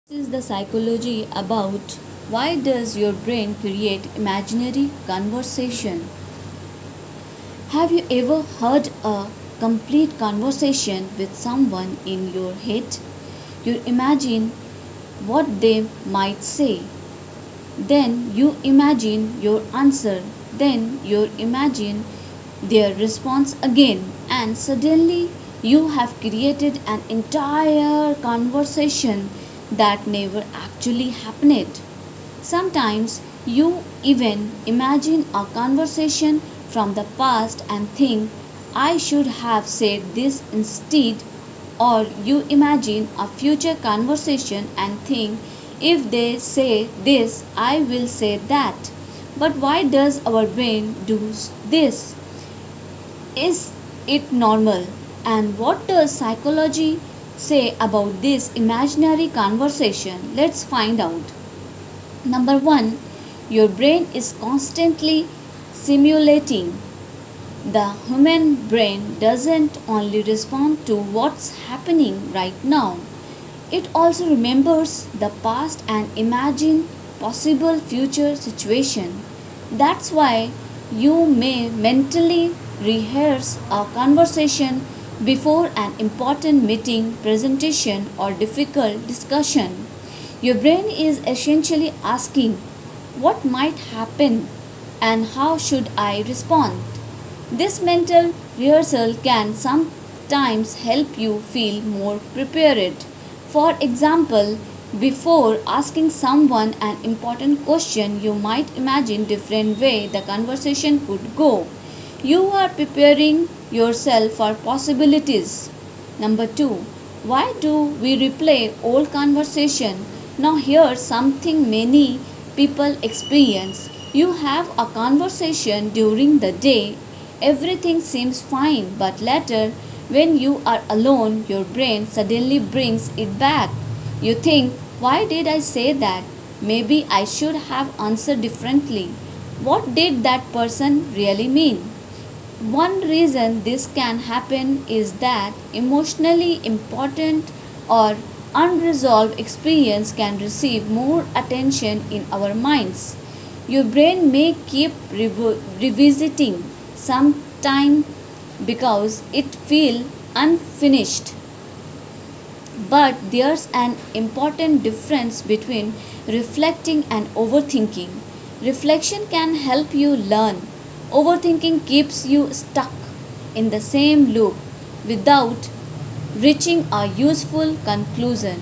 This is the psychology about why does your brain create imaginary conversation. Have you ever heard a complete conversation with someone in your head? You imagine what they might say, then you imagine your answer, then you imagine their response again, and suddenly you have created an entire conversation that never actually happened. Sometimes you even imagine a conversation from the past and think, I should have said this instead, or you imagine a future conversation and think, if they say this, I will say that. But why does our brain do this? Is it normal? And what does psychology say about this imaginary conversation? Let's find out. Number one, your brain is constantly simulating. The human brain doesn't only respond to what's happening right now, it also remembers the past and imagine possible future situation. That's why you may mentally rehearse a conversation before an important meeting, presentation, or difficult discussion. Your brain is essentially asking, what might happen and how should I respond? This mental rehearsal can sometimes help you feel more prepared. For example, before asking someone an important question, you might imagine different way the conversation could go. You are preparing yourself for possibilities. Number 2. Why do we replay old conversation? Now here's something many people experience. You have a conversation during the day, everything seems fine, but later when you are alone, your brain suddenly brings it back. You think, why did I say that? Maybe I should have answered differently. What did that person really mean? One reason this can happen is that emotionally important or unresolved experience can receive more attention in our minds. Your brain may keep revisiting some time because it feels unfinished. But there's an important difference between reflecting and overthinking. Reflection can help you learn. Overthinking keeps you stuck in the same loop without reaching a useful conclusion.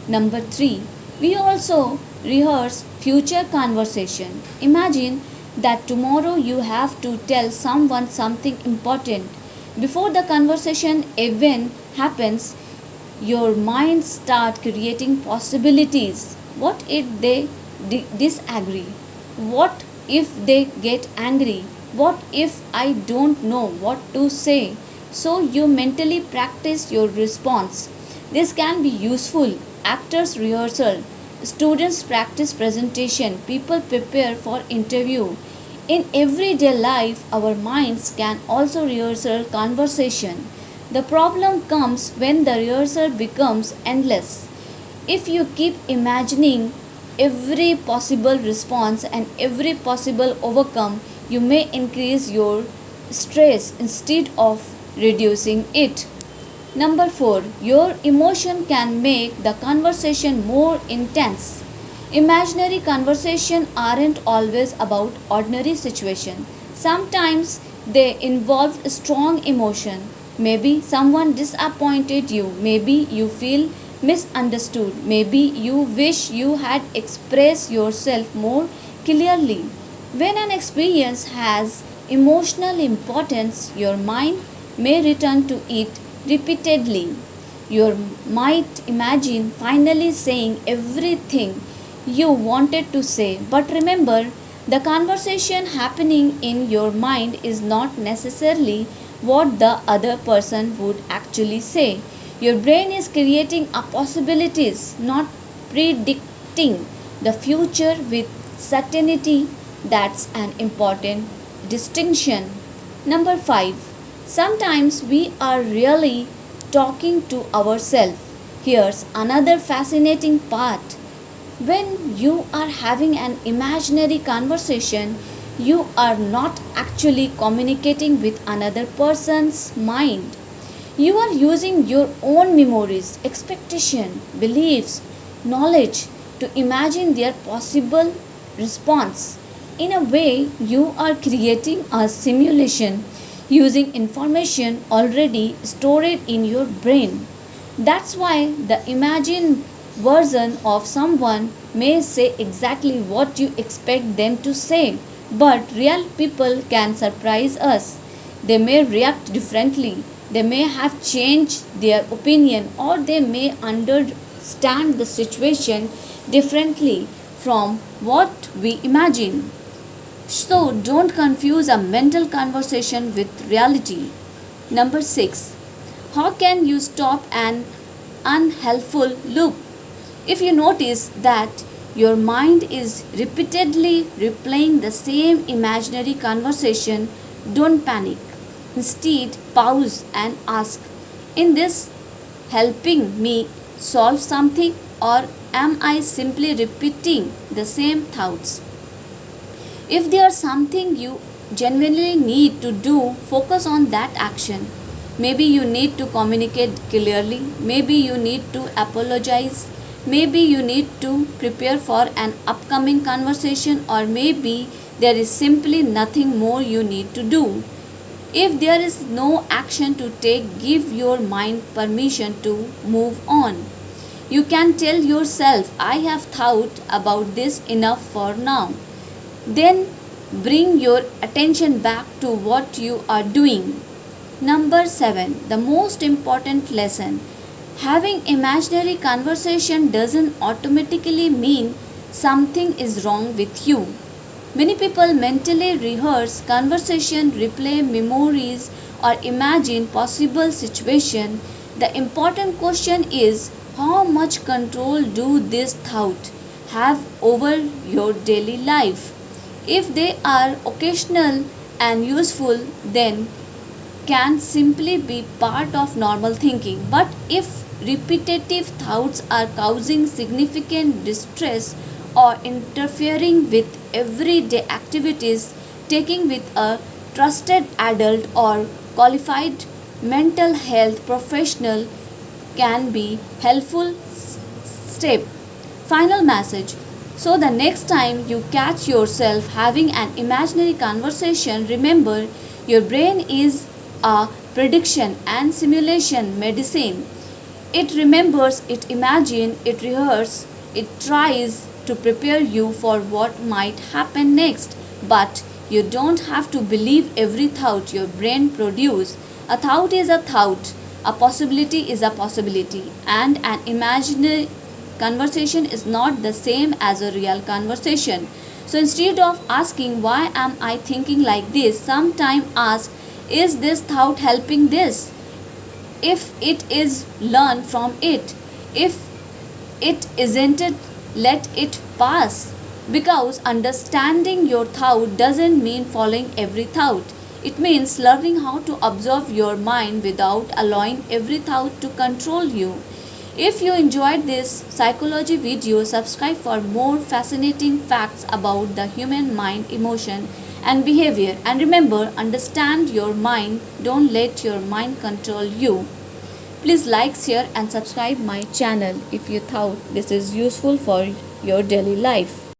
Number 3. We also rehearse future conversation. Imagine that tomorrow you have to tell someone something important. Before the conversation even happens, your mind start creating possibilities. What if they disagree? What if they get angry? What if I don't know what to say? So you mentally practice your response. This can be useful. Actors rehearsal, students practice presentation, people prepare for interview. In everyday life, our minds can also rehearse conversation. The problem comes when the rehearsal becomes endless. If you keep imagining every possible response and every possible outcome, you may increase your stress instead of reducing it. Number 4. Your emotion can make the conversation more intense. Imaginary conversations aren't always about ordinary situations. Sometimes they involve strong emotion. Maybe someone disappointed you, maybe you feel misunderstood, maybe you wish you had expressed yourself more clearly. When an experience has emotional importance, your mind may return to it repeatedly. You might imagine finally saying everything you wanted to say, but remember, the conversation happening in your mind is not necessarily what the other person would actually say. Your brain is creating a possibilities, not predicting the future with certainty. That's an important distinction. Number 5. Sometimes we are really talking to ourselves. Here's another fascinating part. When you are having an imaginary conversation, you are not actually communicating with another person's mind. You are using your own memories, expectation, beliefs, knowledge to imagine their possible response. In a way, you are creating a simulation using information already stored in your brain. That's why the imagined version of someone may say exactly what you expect them to say, but real people can surprise us. They may react differently, they may have changed their opinion, or they may understand the situation differently from what we imagine. So don't confuse a mental conversation with reality. Number 6. How can you stop an unhelpful loop? If you notice that your mind is repeatedly replaying the same imaginary conversation, don't panic. Instead, pause and ask, "In this helping me solve something, or am I simply repeating the same thoughts?" If there's something you genuinely need to do, focus on that action. Maybe you need to communicate clearly, maybe you need to apologize, maybe you need to prepare for an upcoming conversation, or maybe there is simply nothing more you need to do. If there is no action to take, give your mind permission to move on. You can tell yourself, "I have thought about this enough for now." Then bring your attention back to what you are doing. Number 7. The most important lesson. Having imaginary conversation doesn't automatically mean something is wrong with you. Many people mentally rehearse conversation, replay memories, or imagine possible situation. The important question is, how much control do these thoughts have over your daily life? If they are occasional and useful, then can simply be part of normal thinking. But if repetitive thoughts are causing significant distress or interfering with everyday activities, taking with a trusted adult or qualified mental health professional can be helpful step. Final message. So the next time you catch yourself having an imaginary conversation, remember your brain is a prediction and simulation medicine. It remembers, it imagines, it rehearses, it tries to prepare you for what might happen next. But you don't have to believe every thought your brain produces. A thought is a thought, a possibility is a possibility, and an imaginary conversation is not the same as a real conversation. So instead of asking, "Why am I thinking like this?" sometime ask, "Is this thought helping this?" If it is, learn from it. If it isn't, let it pass. Because understanding your thought doesn't mean following every thought. It means learning how to observe your mind without allowing every thought to control you. If you enjoyed this psychology video, subscribe for more fascinating facts about the human mind, emotion, and behavior. And remember, understand your mind. Don't let your mind control you. Please like, share, and subscribe my channel if you thought this is useful for your daily life.